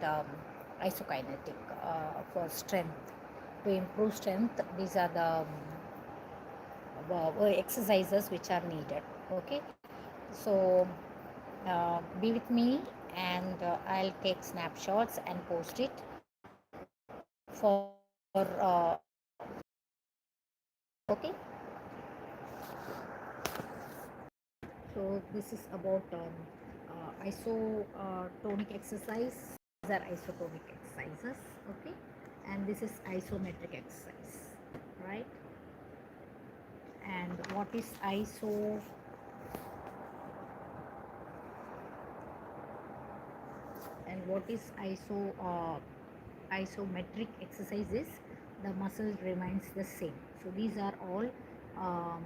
and isokinetic for strength. To improve strength, these are the exercises which are needed. Okay, so be with me, and I'll take snapshots and post it for okay. So this is about isotonic exercise. These are isotonic exercises. Okay, and this is isometric exercise, right? And what is isometric exercises? The muscle remains the same. So these are all um,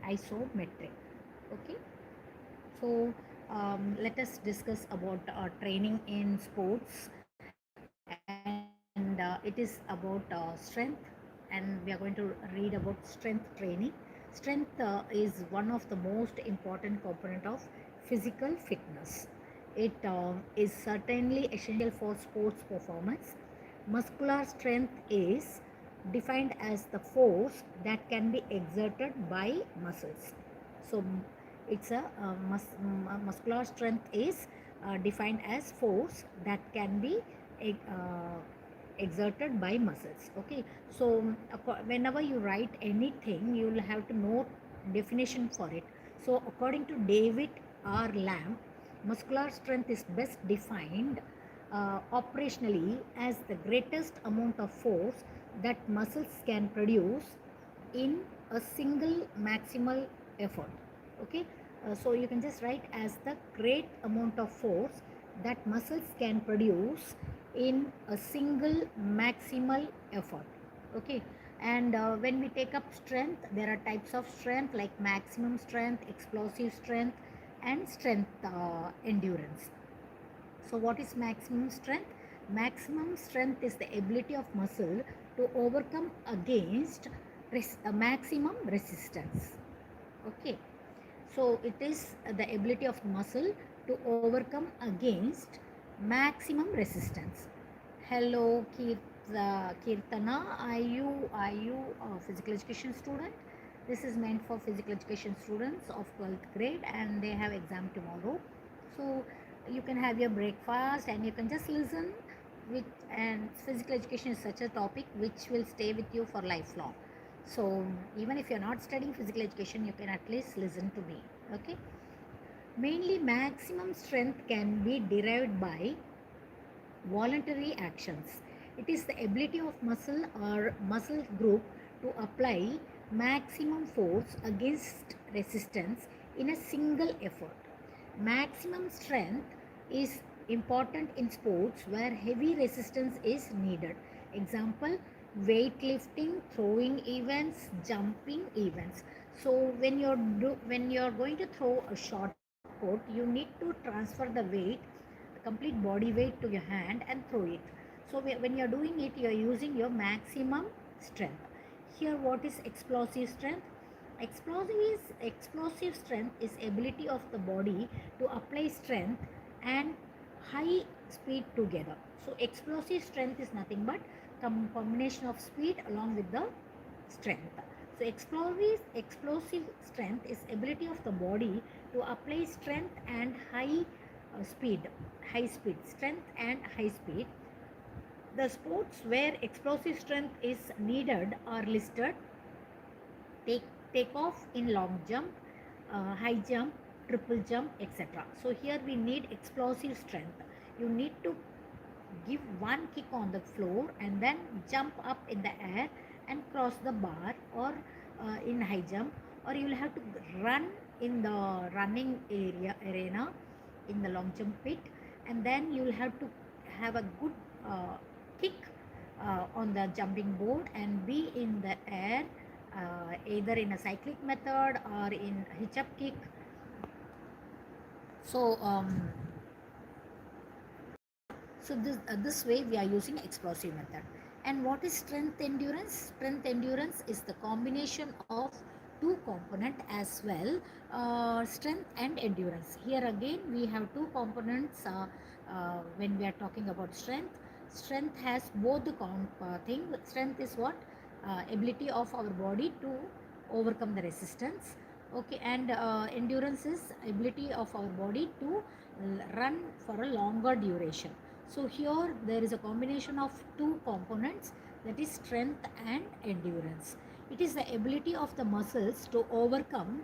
isometric. Okay, so let us discuss about training in sports, and it is about strength, and we are going to read about strength training. Strength is one of the most important component of physical fitness. It is certainly essential for sports performance. Muscular strength is defined as the force that can be exerted by muscles. So it's muscular strength is defined as force that can be exerted by muscles. Okay, so whenever you write anything, you will have to know definition for it. So according to David R. Lamb, muscular strength is best defined operationally as the greatest amount of force that muscles can produce in a single maximal effort. Okay, so you can just write as the great amount of force that muscles can produce in a single maximal effort. Okay, and when we take up strength, there are types of strength like maximum strength, explosive strength, and strength endurance. So what is maximum strength? Maximum strength is the ability of muscle to overcome against maximum resistance. Okay, so it is the ability of muscle to overcome against maximum resistance. Hello, Kirtana. Are you a physical education student? This is meant for physical education students of 12th grade, and they have exam tomorrow. So you can have your breakfast and you can just listen. With and physical education is such a topic which will stay with you for lifelong. So even if you're not studying physical education, you can at least listen to me. Okay. Mainly, maximum strength can be derived by voluntary actions. It is the ability of muscle or muscle group to apply maximum force against resistance in a single effort. Maximum strength is important in sports where heavy resistance is needed. Example, weightlifting, throwing events, jumping events. So when you're going to throw a shot put, you need to transfer the weight, complete body weight to your hand and throw it. So when you're doing it, you're using your maximum strength. Here, what is explosive strength? Explosive strength is ability of the body to apply strength and high speed together. So explosive strength is nothing but combination of speed along with the strength. So explosive strength is ability of the body to apply strength and high speed, strength and high speed. The sports where explosive strength is needed are listed: take takeoff in long jump, high jump, triple jump, etc. So here we need explosive strength. You need to give one kick on the floor and then jump up in the air and cross the bar, or in high jump, or you will have to run in the running arena in the long jump pit, and then you will have to have a good kick on the jumping board and be in the air, either in a cyclic method or in hitch up kick. So this way we are using explosive method. And what is strength endurance? Strength endurance is the combination of two component as well, strength and endurance. Here again we have two components, when we are talking about strength. Strength has both the thing. Strength is what? Ability of our body to overcome the resistance. Okay, and endurance is ability of our body to run for a longer duration. So here there is a combination of two components, that is strength and endurance. It is the ability of the muscles to overcome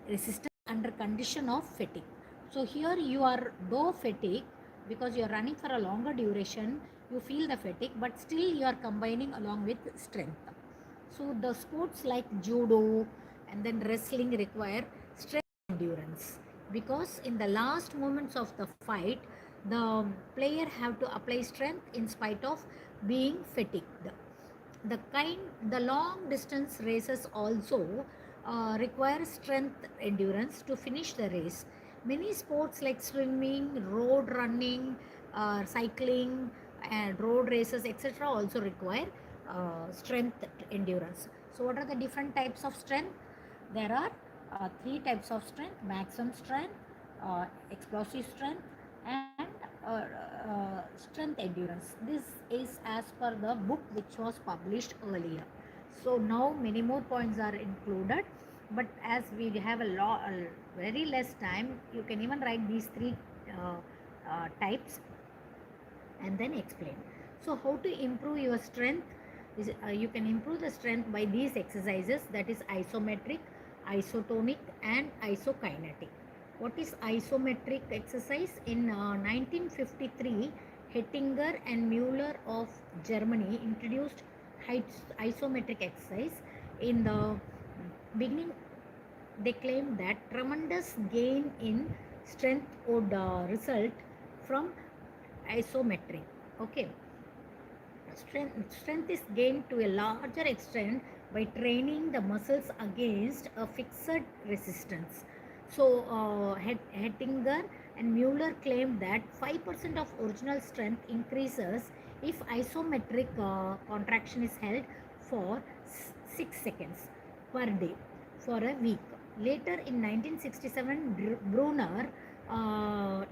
resistance under condition of fatigue. So here you are though fatigue, because you are running for a longer duration, you feel the fatigue, but still you are combining along with strength. So the sports like judo and then wrestling require strength and endurance, because in the last moments of the fight, the player have to apply strength in spite of being fatigued. The long distance races also require strength endurance to finish the race. Many sports like swimming, road running, cycling, and road races, etc., also require strength endurance. So what are the different types of strength? There are three types of strength: maximum strength, explosive strength, and strength endurance. This is as per the book which was published earlier. So now many more points are included, but as we have a very less time, you can even write these three types and then explain. So how to improve your strength is, you can improve the strength by these exercises, that is isometric, isotonic and isokinetic. What is isometric exercise? In 1953, Hettinger and Müller of Germany introduced isometric exercise. In the beginning, they claimed that tremendous gain in strength would result from isometric. Okay, strength is gained to a larger extent by training the muscles against a fixed resistance. So Hettinger and Mueller claimed that 5% of original strength increases if isometric contraction is held for 6 seconds per day for a week. Later in 1967, Brunner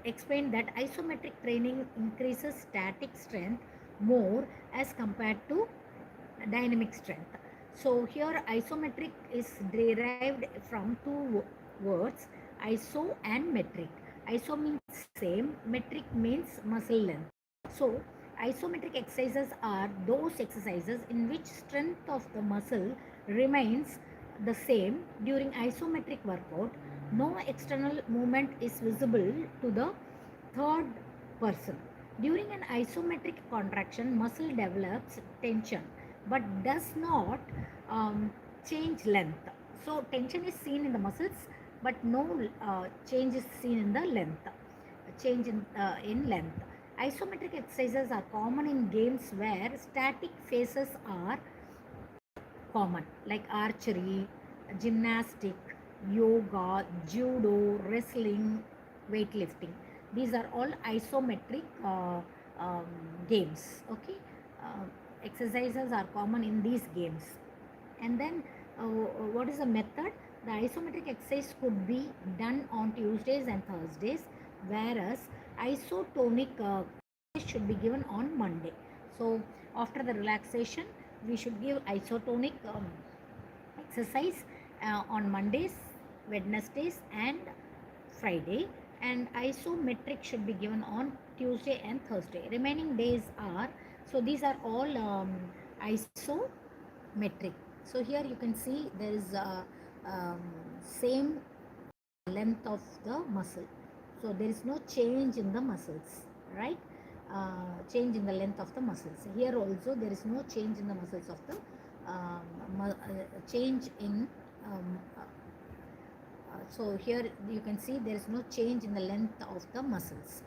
explained that isometric training increases static strength more as compared to dynamic strength. So here isometric is derived from two words, iso and metric. Iso means same, metric means muscle length. So isometric exercises are those exercises in which strength of the muscle remains the same during isometric workout. No external movement is visible to the third person. During an isometric contraction, muscle develops tension but does not change length. So tension is seen in the muscles, but no change is seen in the length. Change in length. Isometric exercises are common in games where static phases are common, like archery, gymnastic, yoga, judo, wrestling, weightlifting. These are all isometric games. Okay, exercises are common in these games. And then, what is the method? The isometric exercise could be done on Tuesdays and Thursdays, whereas isotonic should be given on Monday. So after the relaxation, we should give isotonic exercise on Mondays, Wednesdays and Friday, and isometric should be given on Tuesday and Thursday. Remaining days are, so these are all isometric. So here you can see there is same length of the muscle, so there is no change in the muscles, right? Change in the length of the muscles. Here also there is no change in the muscles of the change in so here you can see there is no change in the length of the muscles.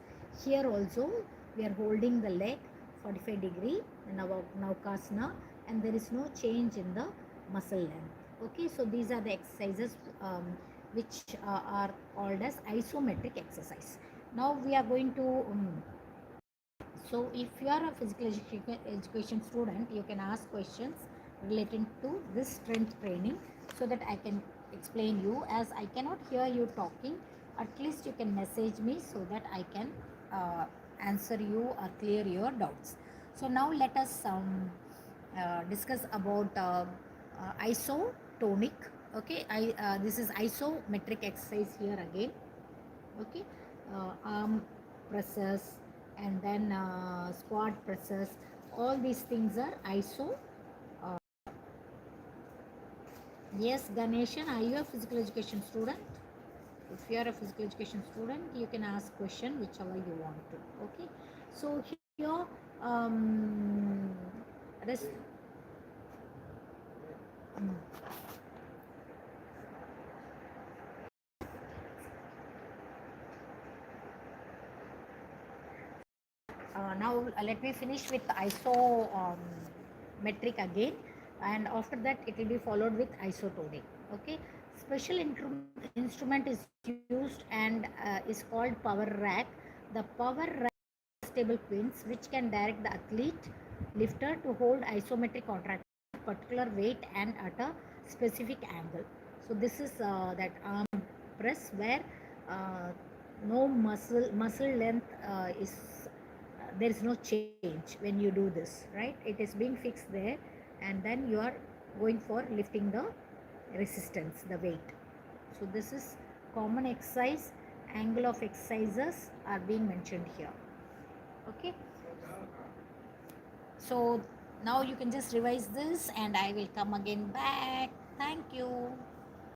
Here also we are holding the leg 45 degree Navakasana, and there is no change in the muscle length. Okay, so these are the exercises which are called as isometric exercise. Now we are going to so if you are a physical education student, you can ask questions relating to this strength training, so that I can explain you. As I cannot hear you talking, at least you can message me so that I can answer you or clear your doubts. So now let us discuss about isotonic. Okay, this is isometric exercise here again. Okay, arm presses and then squat presses. All these things are iso. Uh, yes, Ganeshan, are you a physical education student? If you are a physical education student, you can ask question whichever you want to. Okay, so here rest, mm, now let me finish with iso metric again, and after that it will be followed with isotonic. Okay, special instrument is used and is called power rack. The power rack stable pins which can direct the athlete lifter to hold isometric contraction particular weight and at a specific angle. So this is that arm press where uh, no muscle length is there is no change when you do this, right? It is being fixed there, and then you are going for lifting the resistance, the weight. So this is common exercise. Angle of exercises are being mentioned here. Okay, so now you can just revise this and I will come again back. Thank you.